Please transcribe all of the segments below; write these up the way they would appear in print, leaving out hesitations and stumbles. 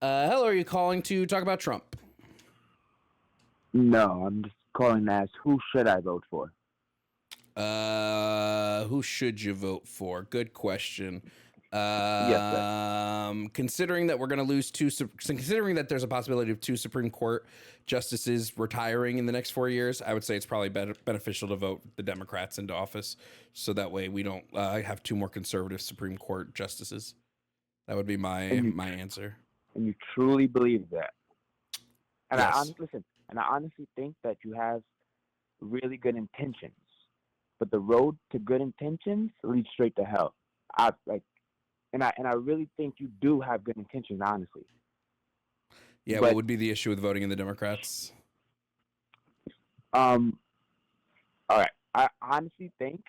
Hello, are you calling to talk about Trump? No, I'm just calling to ask, who should I vote for? Who should you vote for? Good question. Yes, sir. Considering that we're going to lose considering that there's a possibility of 2 Supreme Court justices retiring in the next 4 years, I would say it's probably beneficial to vote the Democrats into office, so that way we don't have 2 more conservative Supreme Court justices. That would be my answer. And you truly believe that? And Yes. I honestly think that you have really good intentions, but the road to good intentions leads straight to hell. I really think you do have good intentions, honestly. Yeah, what would be the issue with voting in the Democrats? All right. I honestly think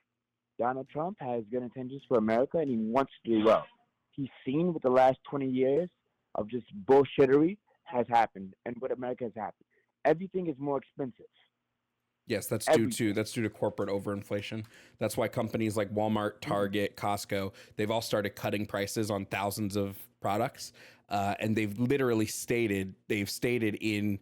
Donald Trump has good intentions for America, and he wants to do well. He's seen what the last 20 years of just bullshittery has happened, and what America has happened. Everything is more expensive. Yes, that's due to corporate overinflation. That's why companies like Walmart, Target, Costco, they've all started cutting prices on thousands of products, and they've literally stated in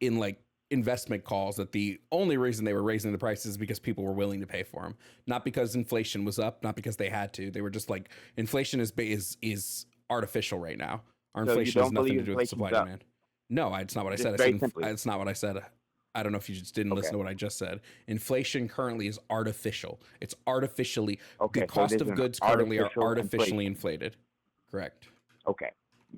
like investment calls that the only reason they were raising the prices is because people were willing to pay for them, not because inflation was up, not because they had to. They were just like, inflation is artificial right now. Our inflation has nothing to do with supply and demand. No, it's not what I said. It's not what I said. I don't know if you just didn't listen to what I just said. Inflation currently is artificial. It's artificially, the cost of goods currently are artificially inflated. Correct. Okay.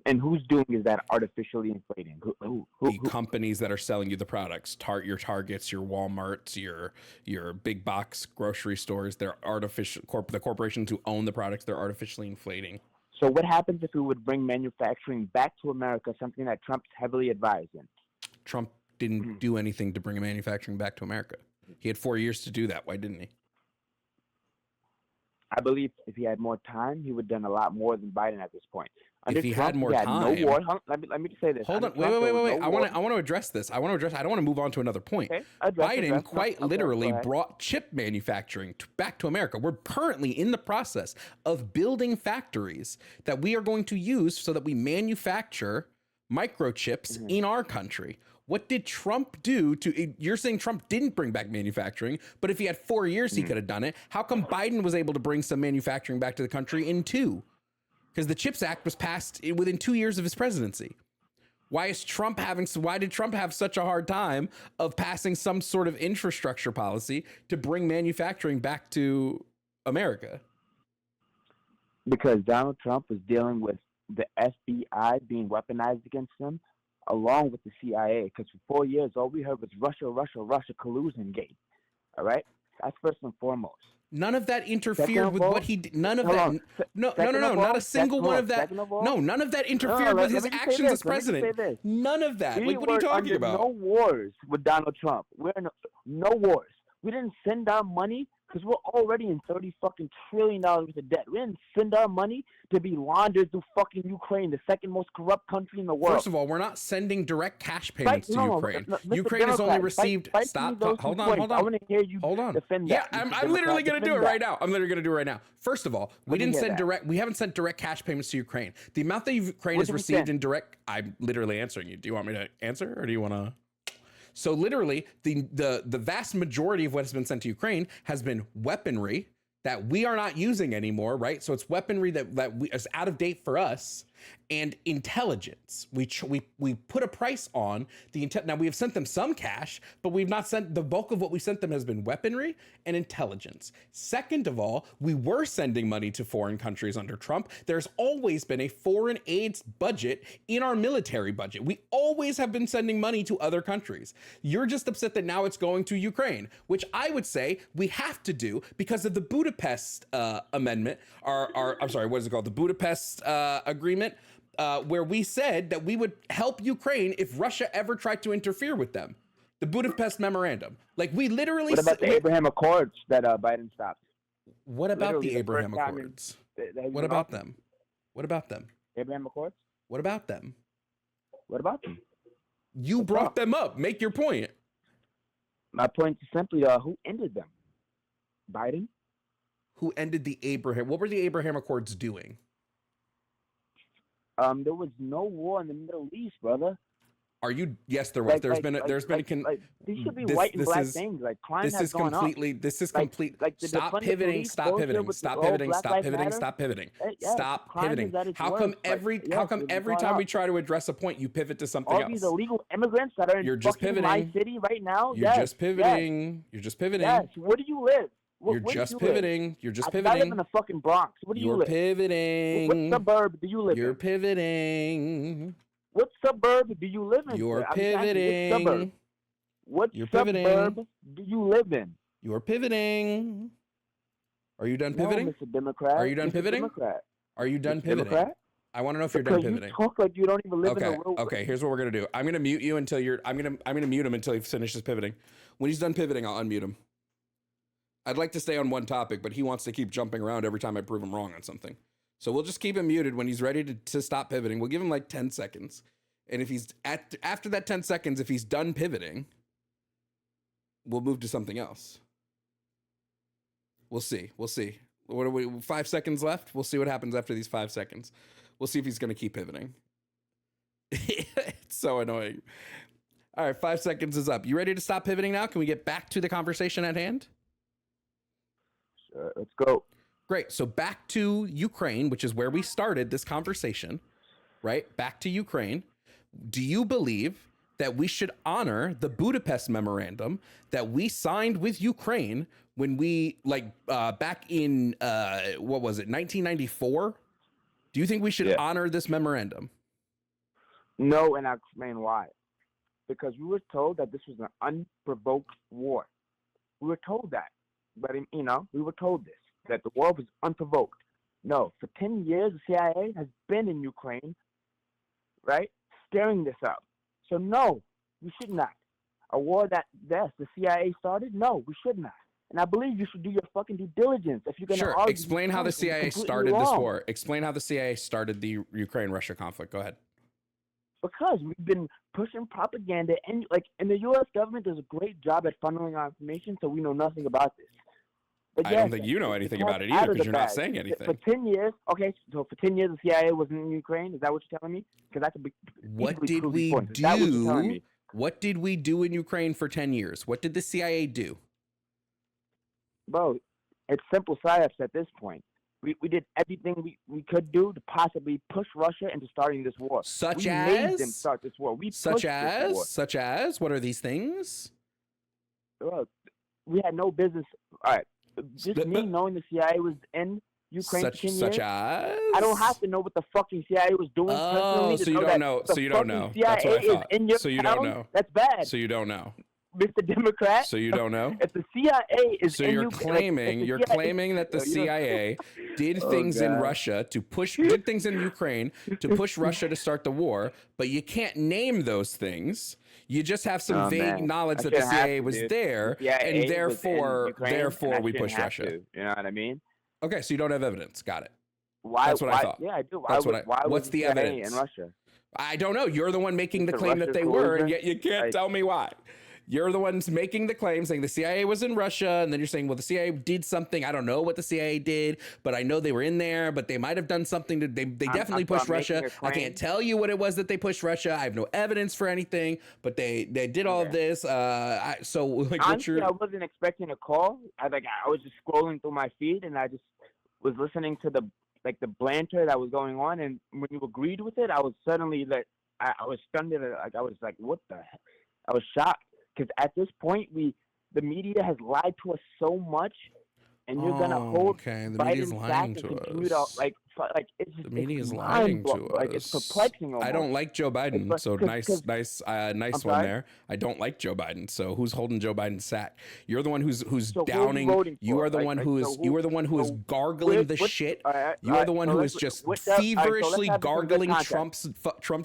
And who's doing is that artificially inflating? Who? The companies that are selling you the products, your Targets, your Walmarts, your big box grocery stores, they're artificial. The corporations who own the products, they're artificially inflating. So what happens if we would bring manufacturing back to America, something that Trump's heavily advised in? Trump didn't do anything to bring manufacturing back to America. He had 4 years to do that. Why didn't he? I believe if he had more time, he would have done a lot more than Biden at this point. If he had more time, no war. Let me just say this. Hold on, wait. I want to address this. I don't want to move on to another point. Okay. Biden quite literally brought chip manufacturing back to America. We're currently in the process of building factories that we are going to use so that we microchips in our country. What did Trump do you're saying Trump didn't bring back manufacturing, but if he had 4 years, he could have done it. How come Biden was able to bring some manufacturing back to the country in 2? Because the CHIPS Act was passed within 2 years of his presidency. Why did Trump have such a hard time of passing some sort of infrastructure policy to bring manufacturing back to America? Because Donald Trump was dealing with the FBI being weaponized against him, along with the CIA. Because for 4 years, all we heard was Russia collusion game. All right? That's first and foremost. None of that interfered with what he did. None of that. No. Not a single one of that. No, none of that interfered with his actions as president. None of that. Like, what are you talking about? No wars with Donald Trump. We're in no wars. We didn't send our money because we're already in $30 fucking trillion worth of debt. We didn't send our money to be laundered through fucking Ukraine, the second most corrupt country in the world. First of all, we're not sending direct cash payments to Ukraine. Ukraine has only received. Hold on. I want to hear you defend that. Yeah, I'm literally going to do it right now. First of all, we haven't sent direct cash payments to Ukraine. The amount that Ukraine has received in direct. I'm literally answering you. Do you want me to answer, or do you want to? So literally, the vast majority of what has been sent to Ukraine has been weaponry that we are not using anymore, right? So it's weaponry that is out of date for us, and intelligence. We put a price on the intel. Now we have sent them some cash, but we've not sent the bulk of what we sent them has been weaponry and intelligence. Second of all, we were sending money to foreign countries under Trump. There's always been a foreign aid budget in our military budget. We always have been sending money to other countries. You're just upset that now it's going to Ukraine, which I would say we have to do because of the Budapest amendment. I'm sorry, what is it called? The Budapest agreement. Where we said that we would help Ukraine if Russia ever tried to interfere with them. The Budapest Memorandum. Like, we literally... What about the Abraham Accords that Biden stopped? What about the Abraham Accords? What about them? Abraham Accords? What about them? What about them? You brought them up. Make your point. My point is simply, who ended them? Biden. Who ended the Abraham? What were the Abraham Accords doing? There was no war in the Middle East, brother. Are you? Yes, there was. These should be white and black things. Like crime has gone up. This is complete. Stop pivoting. Stop pivoting. Stop pivoting. Stop pivoting. Stop pivoting. Stop pivoting. How come every time we try to address a point, you pivot to something else? All these illegal immigrants that are in fucking my city right now. You're just pivoting. You're just pivoting. Yes. Where do you live? You're just pivoting. You're just pivoting. I live in the fucking Bronx. Where do you live? You're pivoting. What suburb do you live in? You're pivoting. What suburb do you live in? You're pivoting. What suburb do you live in? You're pivoting. Are you done pivoting? No, Mr. Democrat. Are you done pivoting? Democrat. Are you done Mr. pivoting? Democrat? I want to know if you're done pivoting. You talk like you don't even live in a real. Okay. Here's what we're gonna do. I'm gonna mute you until you're. I'm gonna mute him until he finishes pivoting. When he's done pivoting, I'll unmute him. I'd like to stay on one topic, but he wants to keep jumping around every time I prove him wrong on something. So we'll just keep him muted when he's ready to stop pivoting. We'll give him like 10 seconds. And if he's after that 10 seconds, if he's done pivoting, we'll move to something else. We'll see. What are we? 5 seconds left. We'll see what happens after these 5 seconds. We'll see if he's going to keep pivoting. It's so annoying. All right, 5 seconds is up. You ready to stop pivoting now? Can we get back to the conversation at hand? Sure, let's go. Great. So back to Ukraine, which is where we started this conversation, right? Back to Ukraine. Do you believe that we should honor the Budapest Memorandum that we signed with Ukraine when we, back in, 1994? Do you think we should honor this memorandum? No, and I'll explain why. Because we were told that this was an unprovoked war. We were told that. But, we were told this, that the war was unprovoked. No, for 10 years, the CIA has been in Ukraine, right, stirring this up. So, no, we should not. A war that, yes, the CIA started? No, we should not. And I believe you should do your fucking due diligence. If you're going to argue, explain how the CIA started this war. Explain how the CIA started the Ukraine-Russia conflict. Go ahead. Because we've been pushing propaganda, and in the U.S. government does a great job at funneling our information, so we know nothing about this. But I don't think you know anything about it either, because you're not saying anything. For 10 years, okay, so for 10 years the CIA was in Ukraine. Is that what you're telling me? Because that could be. What did we do? What did we do in Ukraine for 10 years? What did the CIA do? Bro, it's simple science at this point. We did everything we could do to possibly push Russia into starting this war. We made them start this war. Such as? What are these things? Well, we had no business. All right. Just me knowing the CIA was in Ukraine for 10 years. Such as? I don't have to know what the fucking CIA was doing personally. So you don't know. So you don't know. That's what I thought. So you don't know. That's bad. So you don't know. Mr. Democrat. So you don't know? If the CIA is in Ukraine, you're claiming that the CIA did things in Russia did things in Ukraine to push Russia to start the war, but you can't name those things. You just have some vague knowledge that the CIA was there, and therefore we push Russia. You know what I mean? Okay, so you don't have evidence. Got it. Why? That's what I thought. Yeah, I do. What's the evidence? In Russia? I don't know. You're the one making the claim that they were, and yet you can't tell me why. You're the ones making the claim saying the CIA was in Russia, and then you're saying, well, the CIA did something. I don't know what the CIA did, but I know they were in there, but they might have done something. They definitely pushed Russia. I can't tell you what it was that they pushed Russia. I have no evidence for anything, but they did all of this. Honestly, I wasn't expecting a call. I was just scrolling through my feed, and I just was listening to the banter that was going on, and when you agreed with it, I was suddenly I was stunned. I was like, what the heck? I was shocked. Because at this point, the media has lied to us so much, and you're gonna hold Biden's back and continue to it's just, the media is lying to us. It's perplexing. Almost. I don't like Joe Biden, so nice one there. I don't like Joe Biden, so who's holding Joe Biden's sack? You're the one who's downing. You are the one who is gargling the shit. You are the one who is just feverishly gargling Trump's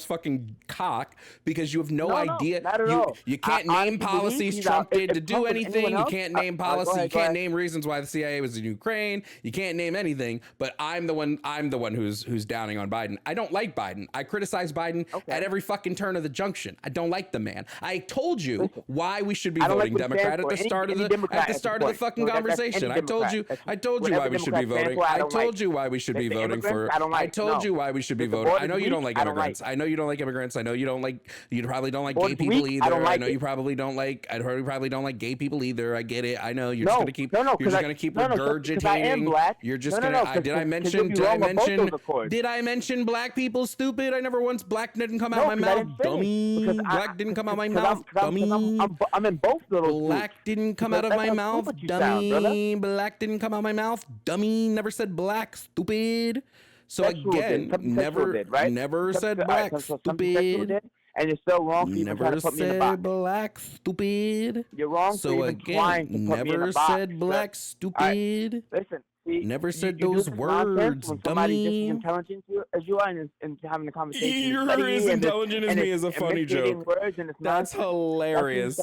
fucking cock because you have no idea. Not at all. You can't name policies Trump did to do anything. You can't name policy. You can't name reasons why the CIA was in Ukraine. You can't name anything. But I'm the one I'm the one who's downing on Biden. I don't like Biden. I criticize Biden at every fucking turn of the junction. I don't like the man. I told you why we should be voting Democrat at the start of the fucking conversation. I told you why we should be voting. I told you why we should be voting for. I told you why we should be voting. I know you don't like immigrants. I know you don't like immigrants. I know you don't like. You probably don't like gay people either. I know you probably don't like. I heard you probably don't like gay people either. I get it. I know you're just gonna keep. You're just gonna keep regurgitating. You're just gonna. Did I mention? Did I mention black people? Stupid. I never once black didn't come out my mouth. Dummy. Black didn't come out my mouth. Dummy. I'm in both of those. Black didn't come out of my mouth. Dummy. Black didn't come out of my mouth. Dummy. Never said black. Stupid. So again, never said black. Stupid. And you're still wrong for even trying to put me in a box. Black, stupid. You're wrong so for even trying to put me in a box. Never said black, stupid. Right. Listen. See, never said those words, when dummy. Just as intelligent as you are and having a conversation. You're as intelligent as me is a funny joke. That's hilarious.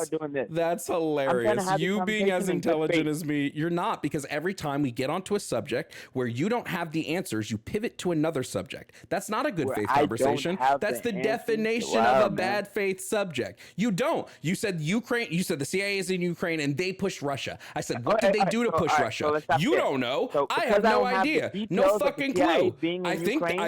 That's hilarious. You being as intelligent as me, you're not, because every time we get onto a subject where you don't have the answers, you pivot to another subject. That's not a good faith conversation. That's the definition of a bad faith subject. You don't. You said Ukraine. You said the CIA is in Ukraine and they pushed Russia. I said, what did they do to push Russia? You don't know. So I have no idea. No fucking clue. I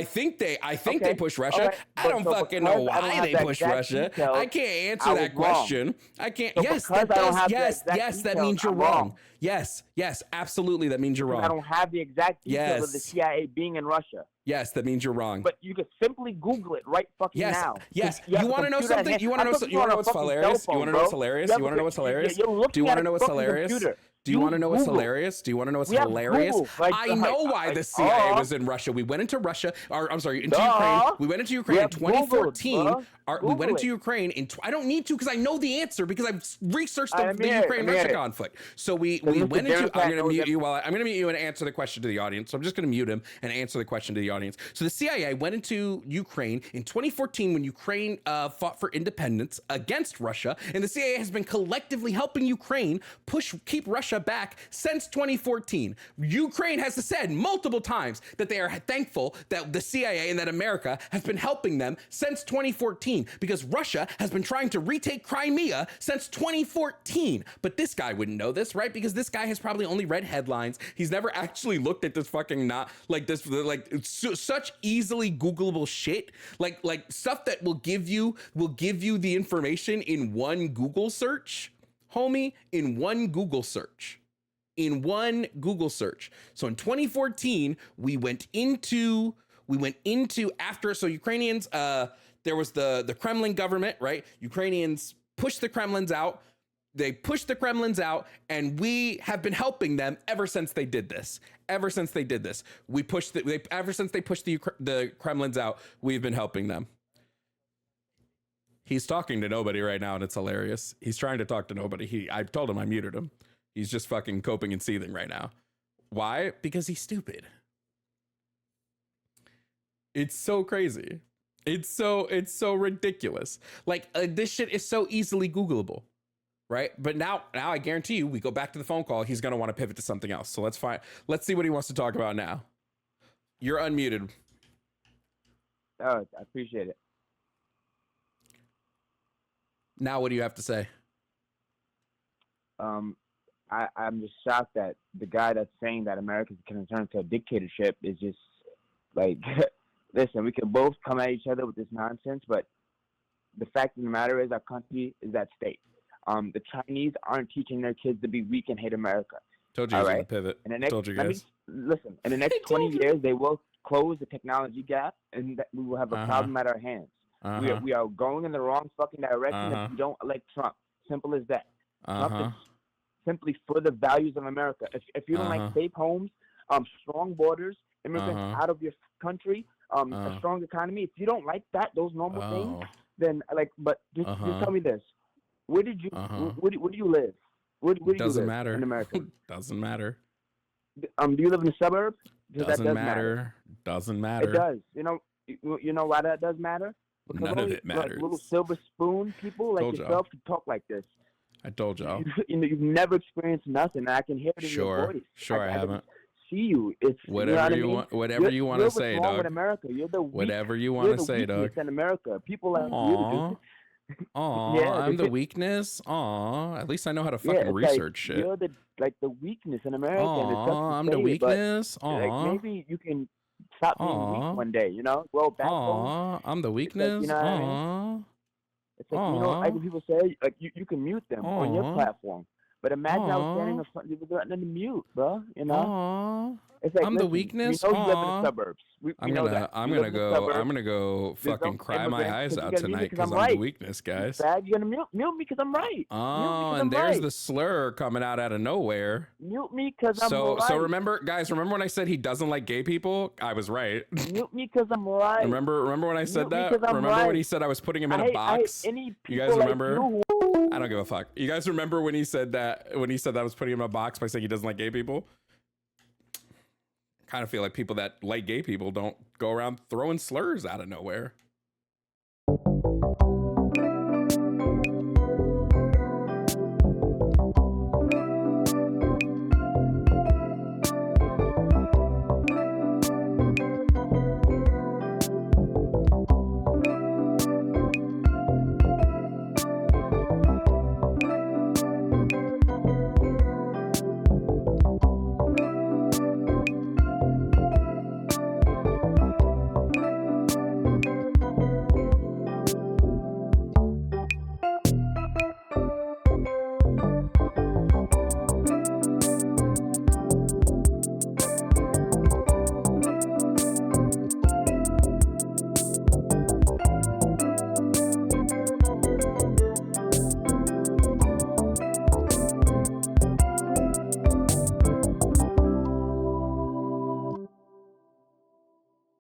think they push Russia. Right. I don't fucking know why they push Russia. I can't answer that question. I can't. So yes, that does. Yes, that means you're wrong. Yes, absolutely. That means you're wrong. I don't have the exact details of the CIA being in Russia. Yes, that means you're wrong. But you could simply Google it right fucking now. Yes. You want to know something? You want to know what's hilarious? You want to know what's hilarious? You want to know what's hilarious? Do you want to know what's hilarious? Do you want to know what's hilarious? Do you want to know what's hilarious? I know why the CIA was in Russia. We went into Russia, or I'm sorry, into Ukraine. We went into Ukraine in 2014. We went into Ukraine in. I don't need to, because I know the answer, because I've researched the Ukraine-Russia conflict. So we went into. I'm going to mute you and answer the question to the audience. So I'm just going to mute him and answer the question to the audience. So the CIA went into Ukraine in 2014 when Ukraine fought for independence against Russia, and the CIA has been collectively helping Ukraine keep Russia back since 2014. Ukraine has said multiple times that they are thankful that the CIA and that America has been helping them since 2014, because Russia has been trying to retake Crimea since 2014. But this guy wouldn't know this, right? Because this guy has probably only read headlines. He's never actually looked at this fucking such easily Googleable shit, like stuff that will give you the information in one Google search. Homie, in one Google search. So in 2014, we went into after, so Ukrainians, there was the Kremlin government, right? Ukrainians pushed the Kremlins out. They pushed the Kremlins out, and we have been helping them ever since they did this. Ever since they pushed the Kremlins out, we've been helping them. He's talking to nobody right now, and it's hilarious. He's trying to talk to nobody. I told him I muted him. He's just fucking coping and seething right now. Why? Because he's stupid. It's so crazy. It's so ridiculous. Like this shit is so easily Googleable, right? But now I guarantee you, we go back to the phone call, he's gonna want to pivot to something else. So let's see what he wants to talk about now. You're unmuted. Oh, I appreciate it. Now, what do you have to say? I'm just shocked that the guy that's saying that America can turn into a dictatorship is just like, listen, we can both come at each other with this nonsense, but the fact of the matter is our country is at stake. The Chinese aren't teaching their kids to be weak and hate America. Told you I was going to pivot. Told you guys. Listen, in the next 20 years, they will close the technology gap, and that we will have a problem at our hands. We are going in the wrong fucking direction if we don't elect Trump. Simple as that. Trump is simply for the values of America. If you don't like safe homes, strong borders, immigrants out of your country, a strong economy, if you don't like that, those normal things, then just tell me this: where do you live? Where do you live matter in America? Doesn't matter. Do you live in the suburbs? Doesn't matter. Doesn't matter. It does. You know why that does matter? Because none of it matters. Like little silver spoon people like yourself can talk like this. I told y'all. You've never experienced nothing. I can hear it in your voice. Sure, I haven't. see you. It's Whatever you know what I mean? whatever you want to say, what's wrong with dog. America. You're the weak. Whatever you You're want to the say, weakness dog. in America. People like Aw. you, Aw, yeah, I'm the weakness. Aw, at least I know how to fucking it's research like shit. you're the weakness in America, and it sucks Aw, to I'm say the it, but weakness. like Aw. maybe you can stop being weak Aw. one day. You know, grow backbone. Aw, I'm the It's like, you weakness. know what I mean? Aw. It's like, like Aw. when people say, like, you can mute them on your Aw. platform. But imagine I was standing Aw. in front of you with nothing to mute, bro. You know? Aw. It's like, I'm the listen, weakness. we know you live in Aw. the suburbs. We I'm know that. I'm You live in the suburbs. gonna go There's fucking no cry my immigrants, eyes 'cause out you're gonna mute me tonight 'cause because I'm I'm the right. weakness, guys. Fag, you're gonna mute me because I'm right. Oh, Mute me 'cause and I'm there's right. the slur coming out of nowhere. Mute me because I'm right. So remember, guys, remember when I said he doesn't like gay people? I was right. Mute me because I'm right. Remember when I said that? Remember when he said I was putting him in a box? I hate any people You guys remember? Like you. I don't give a fuck. You guys remember when he said that? When he said that I was putting him in a box by saying he doesn't like gay people? Kind of feel like people that like gay people don't go around throwing slurs out of nowhere.